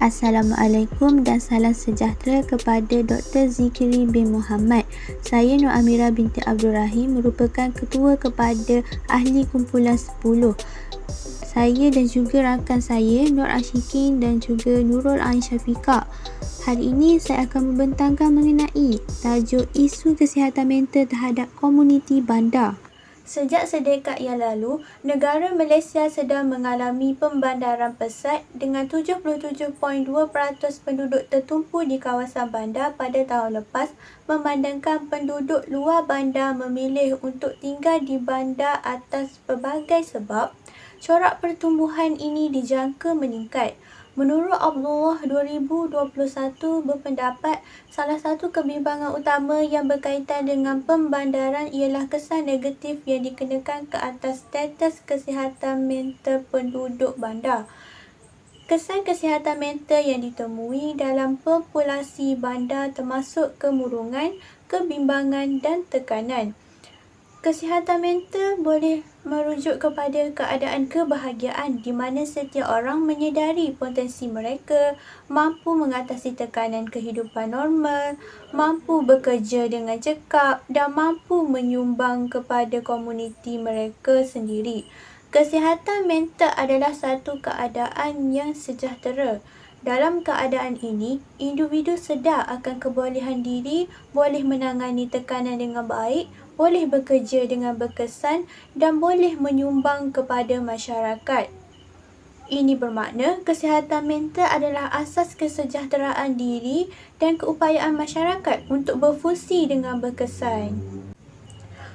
Assalamualaikum dan salam sejahtera kepada Dr. Zikri bin Muhammad. Saya Nur Amira binti Abdul Rahim, merupakan ketua kepada ahli kumpulan 10. Saya dan juga rakan saya Nur Ashikin dan juga Nurul Ain Syafiqah. Hari ini saya akan membentangkan mengenai tajuk isu kesihatan mental terhadap komuniti bandar. Sejak sedekad yang lalu, negara Malaysia sedang mengalami pembandaran pesat dengan 77.2% penduduk tertumpu di kawasan bandar pada tahun lepas, memandangkan penduduk luar bandar memilih untuk tinggal di bandar atas pelbagai sebab. Corak pertumbuhan ini dijangka meningkat. Menurut Abdullah 2021 berpendapat, salah satu kebimbangan utama yang berkaitan dengan pembandaran ialah kesan negatif yang dikenakan ke atas status kesihatan mental penduduk bandar. Kesan kesihatan mental yang ditemui dalam populasi bandar termasuk kemurungan, kebimbangan dan tekanan. Kesihatan mental boleh merujuk kepada keadaan kebahagiaan di mana setiap orang menyedari potensi mereka, mampu mengatasi tekanan kehidupan normal, mampu bekerja dengan cekap dan mampu menyumbang kepada komuniti mereka sendiri. Kesihatan mental adalah satu keadaan yang sejahtera. Dalam keadaan ini, individu sedar akan kebolehan diri, boleh menangani tekanan dengan baik, boleh bekerja dengan berkesan dan boleh menyumbang kepada masyarakat. Ini bermakna kesihatan mental adalah asas kesejahteraan diri dan keupayaan masyarakat untuk berfungsi dengan berkesan.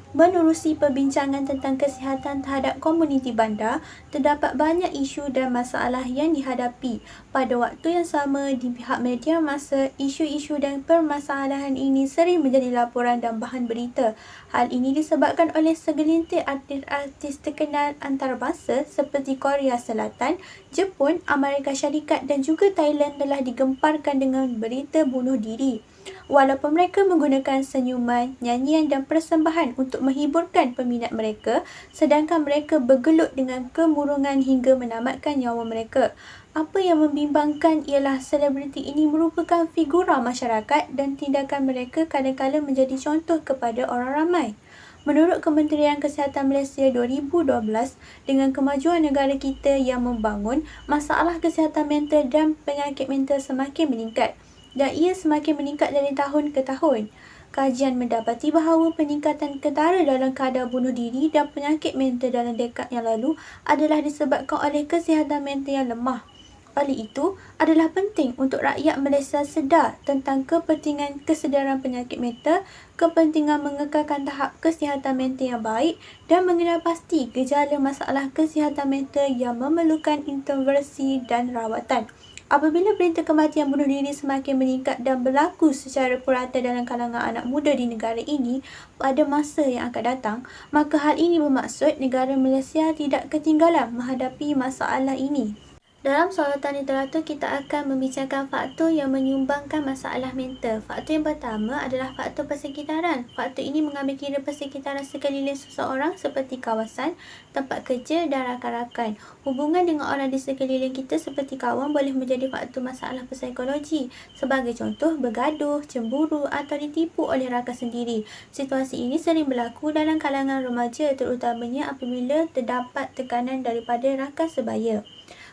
Menerusi perbincangan tentang kesihatan terhadap komuniti bandar, terdapat banyak isu dan masalah yang dihadapi. Pada waktu yang sama, di pihak media massa, isu-isu dan permasalahan ini sering menjadi laporan dan bahan berita. Hal ini disebabkan oleh segelintir artis-artis terkenal antarabangsa seperti Korea Selatan, Jepun, Amerika Syarikat dan juga Thailand telah digemparkan dengan berita bunuh diri. Walaupun mereka menggunakan senyuman, nyanyian dan persembahan untuk menghiburkan peminat mereka, sedangkan mereka bergelut dengan kemurungan hingga menamatkan nyawa mereka. Apa yang membimbangkan ialah selebriti ini merupakan figura masyarakat dan tindakan mereka kadang-kadang menjadi contoh kepada orang ramai. Menurut Kementerian Kesihatan Malaysia 2012, dengan kemajuan negara kita yang membangun, masalah kesihatan mental dan penyakit mental semakin meningkat. Dan ia semakin meningkat dari tahun ke tahun. Kajian mendapati bahawa peningkatan ketara dalam kadar bunuh diri dan penyakit mental dalam dekad yang lalu adalah disebabkan oleh kesihatan mental yang lemah. Oleh itu, adalah penting untuk rakyat Malaysia sedar tentang kepentingan kesedaran penyakit mental, kepentingan mengekalkan tahap kesihatan mental yang baik dan mengenal pasti gejala masalah kesihatan mental yang memerlukan intervensi dan rawatan. Apabila berita kematian bunuh diri semakin meningkat dan berlaku secara purata dalam kalangan anak muda di negara ini pada masa yang akan datang, maka hal ini bermaksud negara Malaysia tidak ketinggalan menghadapi masalah ini. Dalam sorotan literatur, kita akan membicarakan faktor yang menyumbangkan masalah mental. Faktor yang pertama adalah faktor persekitaran. Faktor ini mengambil kira persekitaran sekeliling seseorang seperti kawasan, tempat kerja dan rakan-rakan. Hubungan dengan orang di sekeliling kita seperti kawan boleh menjadi faktor masalah psikologi. Sebagai contoh, bergaduh, cemburu atau ditipu oleh rakan sendiri. Situasi ini sering berlaku dalam kalangan remaja, terutamanya apabila terdapat tekanan daripada rakan sebaya.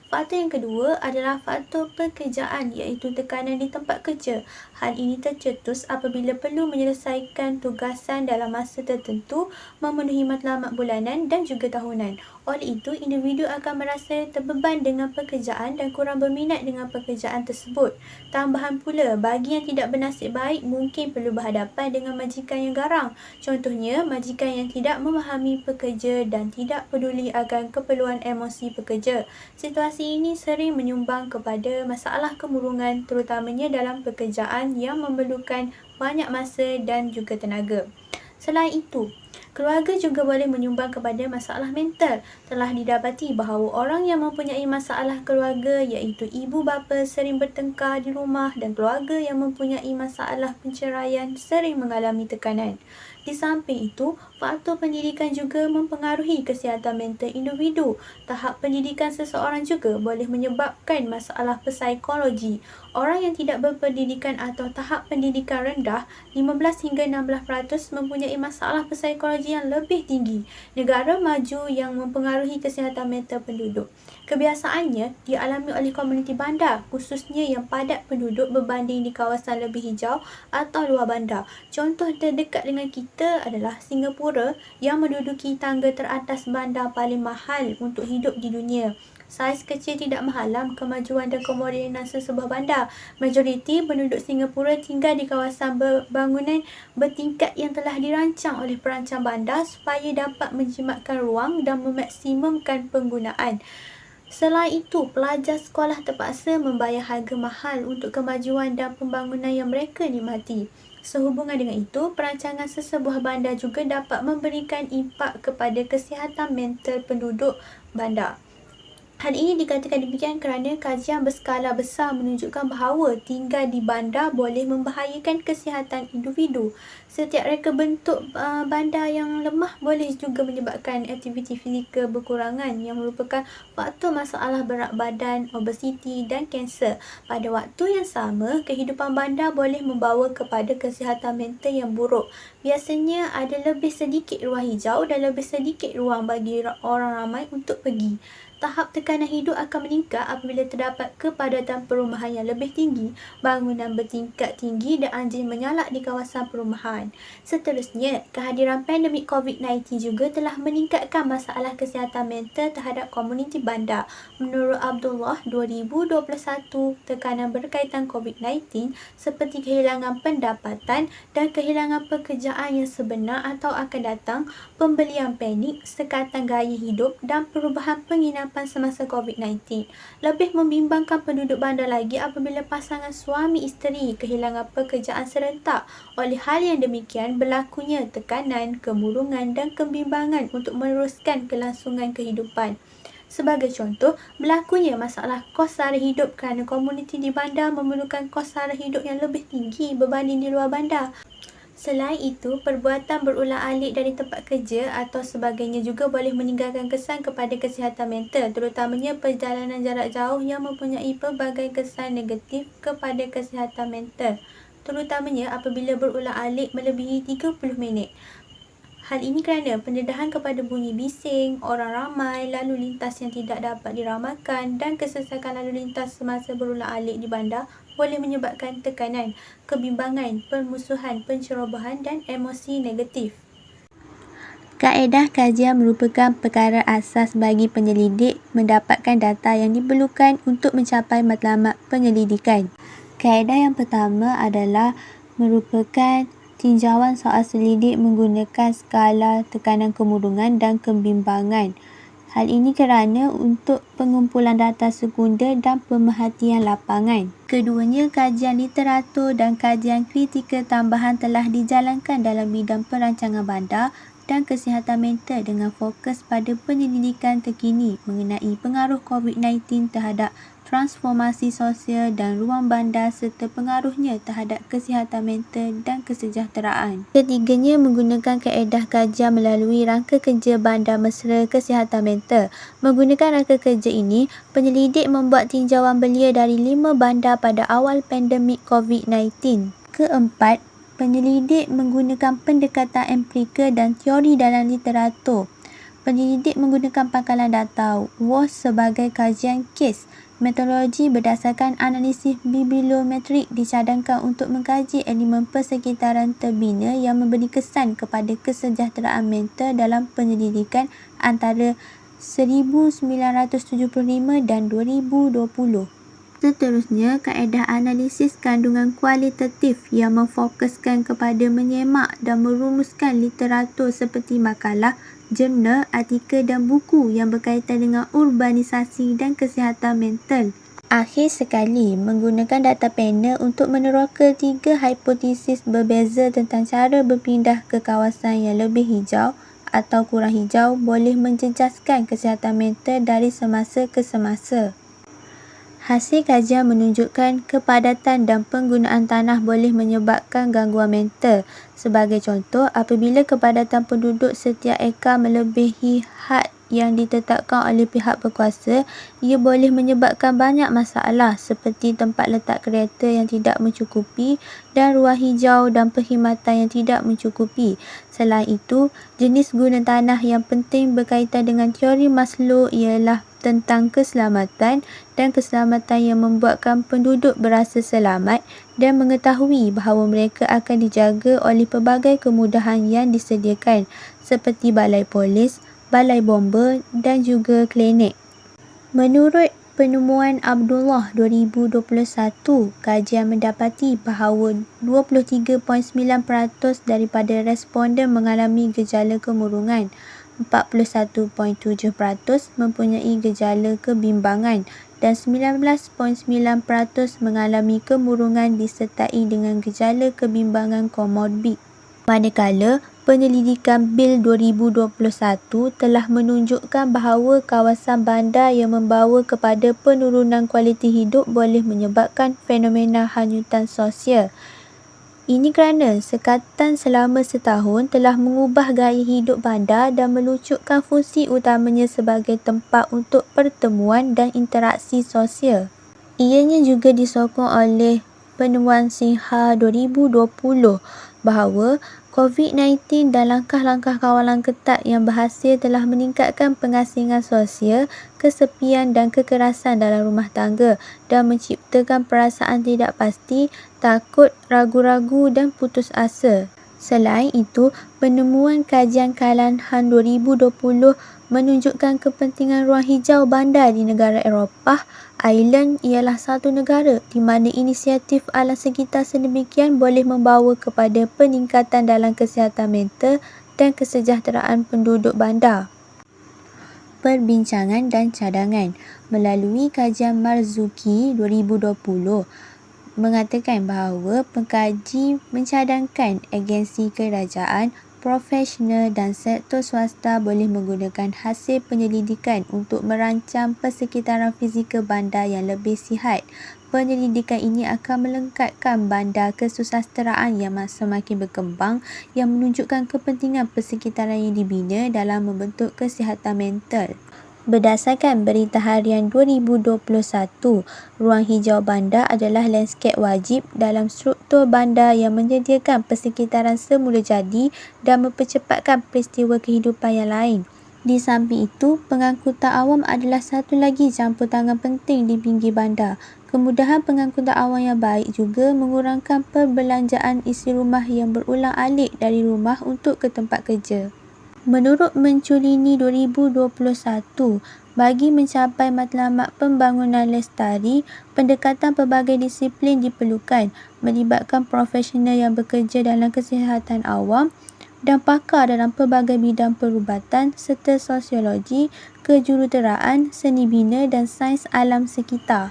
Faktor yang kedua adalah faktor pekerjaan, iaitu tekanan di tempat kerja. Hal ini tercetus apabila perlu menyelesaikan tugasan dalam masa tertentu, memenuhi matlamat bulanan dan juga tahunan. Oleh itu, individu akan merasa terbeban dengan pekerjaan dan kurang berminat dengan pekerjaan tersebut. Tambahan pula, bagi yang tidak bernasib baik mungkin perlu berhadapan dengan majikan yang garang. Contohnya, majikan yang tidak memahami pekerja dan tidak peduli akan keperluan emosi pekerja. Situasi ini sering menyumbang kepada masalah kemurungan, terutamanya dalam pekerjaan yang memerlukan banyak masa dan juga tenaga. Selain itu, keluarga juga boleh menyumbang kepada masalah mental. Telah didapati bahawa orang yang mempunyai masalah keluarga iaitu ibu bapa sering bertengkar di rumah dan keluarga yang mempunyai masalah perceraian sering mengalami tekanan. Di samping itu, faktor pendidikan juga mempengaruhi kesihatan mental individu. Tahap pendidikan seseorang juga boleh menyebabkan masalah psikologi. Orang yang tidak berpendidikan atau tahap pendidikan rendah, 15 hingga 16% mempunyai masalah psikologi yang lebih tinggi. Negara maju yang mempengaruhi kesihatan mental penduduk. Kebiasaannya dialami oleh komuniti bandar, khususnya yang padat penduduk berbanding di kawasan lebih hijau atau luar bandar. Contoh terdekat dengan kita adalah Singapura yang menduduki tangga teratas bandar paling mahal untuk hidup di dunia. Saiz kecil tidak menghalang kemajuan dan kemodenan sesebuah bandar. Majoriti penduduk Singapura tinggal di kawasan bangunan bertingkat yang telah dirancang oleh perancang bandar supaya dapat menjimatkan ruang dan memaksimumkan penggunaan. Selain itu, pelajar sekolah terpaksa membayar harga mahal untuk kemajuan dan pembangunan yang mereka nikmati. Sehubungan dengan itu, perancangan sesebuah bandar juga dapat memberikan impak kepada kesihatan mental penduduk bandar. Hal ini dikatakan demikian kerana kajian berskala besar menunjukkan bahawa tinggal di bandar boleh membahayakan kesihatan individu. Setiap reka bentuk bandar yang lemah boleh juga menyebabkan aktiviti fizikal berkurangan yang merupakan faktor masalah berat badan, obesiti dan kanser. Pada waktu yang sama, kehidupan bandar boleh membawa kepada kesihatan mental yang buruk. Biasanya ada lebih sedikit ruang hijau dan lebih sedikit ruang bagi orang ramai untuk pergi. Tahap tekanan hidup akan meningkat apabila terdapat kepadatan perumahan yang lebih tinggi, bangunan bertingkat tinggi dan anjing menyalak di kawasan perumahan. Seterusnya, kehadiran pandemik COVID-19 juga telah meningkatkan masalah kesihatan mental terhadap komuniti bandar. Menurut Abdullah, 2021, tekanan berkaitan COVID-19 seperti kehilangan pendapatan dan kehilangan pekerjaan yang sebenar atau akan datang, pembelian panik, sekatan gaya hidup dan perubahan penginapan semasa COVID-19. Lebih membimbangkan penduduk bandar lagi apabila pasangan suami isteri kehilangan pekerjaan serentak. Oleh hal yang demikian, berlakunya tekanan, kemurungan dan kebimbangan untuk meneruskan kelangsungan kehidupan. Sebagai contoh, berlakunya masalah kos sara hidup kerana komuniti di bandar memerlukan kos sara hidup yang lebih tinggi berbanding di luar bandar. Selain itu, perbuatan berulang-alik dari tempat kerja atau sebagainya juga boleh meninggalkan kesan kepada kesihatan mental, terutamanya perjalanan jarak jauh yang mempunyai pelbagai kesan negatif kepada kesihatan mental, terutamanya apabila berulang-alik melebihi 30 minit. Hal ini kerana pendedahan kepada bunyi bising, orang ramai, lalu lintas yang tidak dapat diramalkan dan kesesakan lalu lintas semasa berulang-alik di bandar boleh menyebabkan tekanan, kebimbangan, permusuhan, pencerobohan dan emosi negatif. Kaedah kajian merupakan perkara asas bagi penyelidik mendapatkan data yang diperlukan untuk mencapai matlamat penyelidikan. Kaedah yang pertama adalah merupakan tinjauan soal selidik menggunakan skala tekanan kemurungan dan kebimbangan. Hal ini kerana untuk pengumpulan data sekunder dan pemerhatian lapangan. Keduanya, kajian literatur dan kajian kritikal tambahan telah dijalankan dalam bidang perancangan bandar dan kesihatan mental dengan fokus pada penyelidikan terkini mengenai pengaruh COVID-19 terhadap transformasi sosial dan ruang bandar serta pengaruhnya terhadap kesihatan mental dan kesejahteraan. Ketiganya menggunakan kaedah kajian melalui rangka kerja bandar mesra kesihatan mental. Menggunakan rangka kerja ini, penyelidik membuat tinjauan belia dari 5 bandar pada awal pandemik COVID-19. Keempat, penyelidik menggunakan pendekatan empirikal dan teori dalam literatur. Penyelidik menggunakan pangkalan data WOS sebagai kajian kes. Metodologi berdasarkan analisis bibliometrik dicadangkan untuk mengkaji elemen persekitaran terbina yang memberi kesan kepada kesejahteraan mental dalam penyelidikan antara 1975 dan 2020. Seterusnya, kaedah analisis kandungan kualitatif yang memfokuskan kepada menyemak dan merumuskan literatur seperti makalah, jurnal, artikel dan buku yang berkaitan dengan urbanisasi dan kesihatan mental. Akhir sekali, menggunakan data panel untuk meneroka 3 hipotesis berbeza tentang cara berpindah ke kawasan yang lebih hijau atau kurang hijau boleh menjejaskan kesihatan mental dari semasa ke semasa. Hasil kajian menunjukkan kepadatan dan penggunaan tanah boleh menyebabkan gangguan mental. Sebagai contoh, apabila kepadatan penduduk setiap ekar melebihi had yang ditetapkan oleh pihak berkuasa, ia boleh menyebabkan banyak masalah seperti tempat letak kereta yang tidak mencukupi dan ruang hijau dan perkhidmatan yang tidak mencukupi. Selain itu, jenis guna tanah yang penting berkaitan dengan teori Maslow ialah tentang keselamatan dan keselamatan yang membuatkan penduduk berasa selamat dan mengetahui bahawa mereka akan dijaga oleh pelbagai kemudahan yang disediakan seperti balai polis, balai bomba dan juga klinik. Menurut penemuan Abdullah 2021, kajian mendapati bahawa 23.9% daripada responden mengalami gejala kemurungan, 41.7% mempunyai gejala kebimbangan dan 19.9% mengalami kemurungan disertai dengan gejala kebimbangan komorbid. Manakala penyelidikan Bil 2021 telah menunjukkan bahawa kawasan bandar yang membawa kepada penurunan kualiti hidup boleh menyebabkan fenomena hanyutan sosial. Ini kerana sekatan selama setahun telah mengubah gaya hidup bandar dan melucutkan fungsi utamanya sebagai tempat untuk pertemuan dan interaksi sosial. Ianya juga disokong oleh penemuan Sinha 2020 bahawa COVID-19 dan langkah-langkah kawalan ketat yang berhasil telah meningkatkan pengasingan sosial, kesepian dan kekerasan dalam rumah tangga dan menciptakan perasaan tidak pasti, takut, ragu-ragu dan putus asa. Selain itu, penemuan kajian Callahan 2020 menunjukkan kepentingan ruang hijau bandar di negara Eropah. Ireland ialah satu negara di mana inisiatif alam sekitar sedemikian boleh membawa kepada peningkatan dalam kesihatan mental dan kesejahteraan penduduk bandar. Perbincangan dan cadangan melalui kajian Marzuki 2020 mengatakan bahawa pengkaji mencadangkan agensi kerajaan, profesional dan sektor swasta boleh menggunakan hasil penyelidikan untuk merancang persekitaran fizikal bandar yang lebih sihat. Penyelidikan ini akan melengkapkan bandar kesusasteraan yang semakin berkembang yang menunjukkan kepentingan persekitaran yang dibina dalam membentuk kesihatan mental. Berdasarkan Berita Harian 2021, ruang hijau bandar adalah lanskap wajib dalam struktur bandar yang menyediakan persekitaran semula jadi dan mempercepatkan peristiwa kehidupan yang lain. Di samping itu, pengangkutan awam adalah satu lagi campur tangan penting di pinggir bandar. Kemudahan pengangkutan awam yang baik juga mengurangkan perbelanjaan isi rumah yang berulang-alik dari rumah untuk ke tempat kerja. Menurut Menculini 2021, bagi mencapai matlamat pembangunan lestari, pendekatan pelbagai disiplin diperlukan, melibatkan profesional yang bekerja dalam kesihatan awam dan pakar dalam pelbagai bidang perubatan serta sosiologi, kejuruteraan, seni bina dan sains alam sekitar.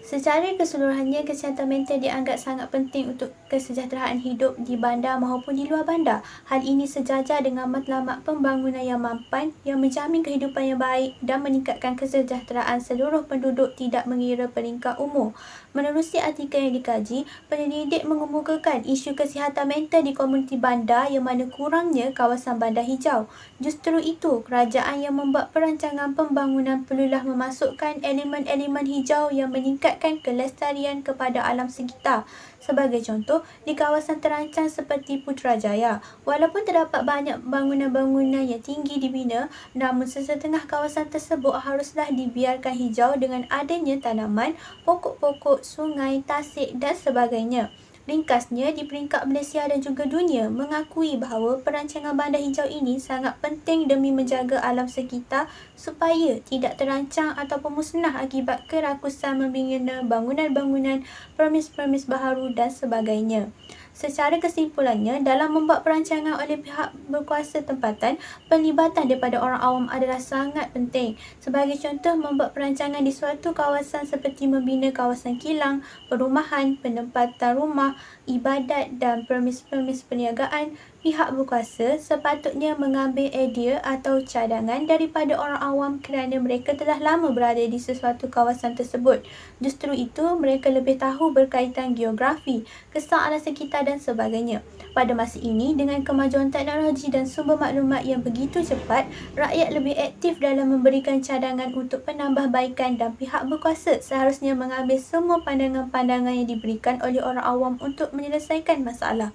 Secara keseluruhannya, kesihatan mental dianggap sangat penting untuk kesejahteraan hidup di bandar maupun di luar bandar. Hal ini sejajar dengan matlamat pembangunan yang mampan yang menjamin kehidupan yang baik dan meningkatkan kesejahteraan seluruh penduduk tidak mengira peringkat umur. Menerusi artikel yang dikaji, penyelidik mengemukakan isu kesihatan mental di komuniti bandar yang mana kurangnya kawasan bandar hijau. Justru itu, kerajaan yang membuat perancangan pembangunan perlulah memasukkan elemen-elemen hijau yang meningkatkan kelestarian kepada alam sekitar. Sebagai contoh, di kawasan terancang seperti Putrajaya, walaupun terdapat banyak bangunan-bangunan yang tinggi dibina, namun sesetengah kawasan tersebut haruslah dibiarkan hijau dengan adanya tanaman, pokok-pokok, sungai, tasik dan sebagainya. Ringkasnya, di peringkat Malaysia dan juga dunia mengakui bahawa perancangan bandar hijau ini sangat penting demi menjaga alam sekitar supaya tidak terancang ataupun musnah akibat kerakusan membina bangunan-bangunan, permis-permis baharu dan sebagainya. Secara kesimpulannya, dalam membuat perancangan oleh pihak berkuasa tempatan, penlibatan daripada orang awam adalah sangat penting. Sebagai contoh, membuat perancangan di suatu kawasan seperti membina kawasan kilang, perumahan, penempatan rumah, ibadat dan permis-permis perniagaan, pihak berkuasa sepatutnya mengambil idea atau cadangan daripada orang awam kerana mereka telah lama berada di sesuatu kawasan tersebut. Justru itu, mereka lebih tahu berkaitan geografi, kesan alam sekitar dan sebagainya. Pada masa ini, dengan kemajuan teknologi dan sumber maklumat yang begitu cepat, rakyat lebih aktif dalam memberikan cadangan untuk penambahbaikan dan pihak berkuasa seharusnya mengambil semua pandangan-pandangan yang diberikan oleh orang awam untuk menyelesaikan masalah.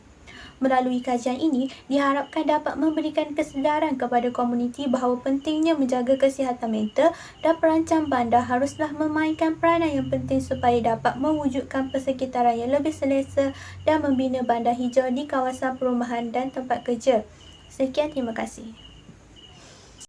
Melalui kajian ini, diharapkan dapat memberikan kesedaran kepada komuniti bahawa pentingnya menjaga kesihatan mental dan perancang bandar haruslah memainkan peranan yang penting supaya dapat mewujudkan persekitaran yang lebih selesa dan membina bandar hijau di kawasan perumahan dan tempat kerja. Sekian, terima kasih.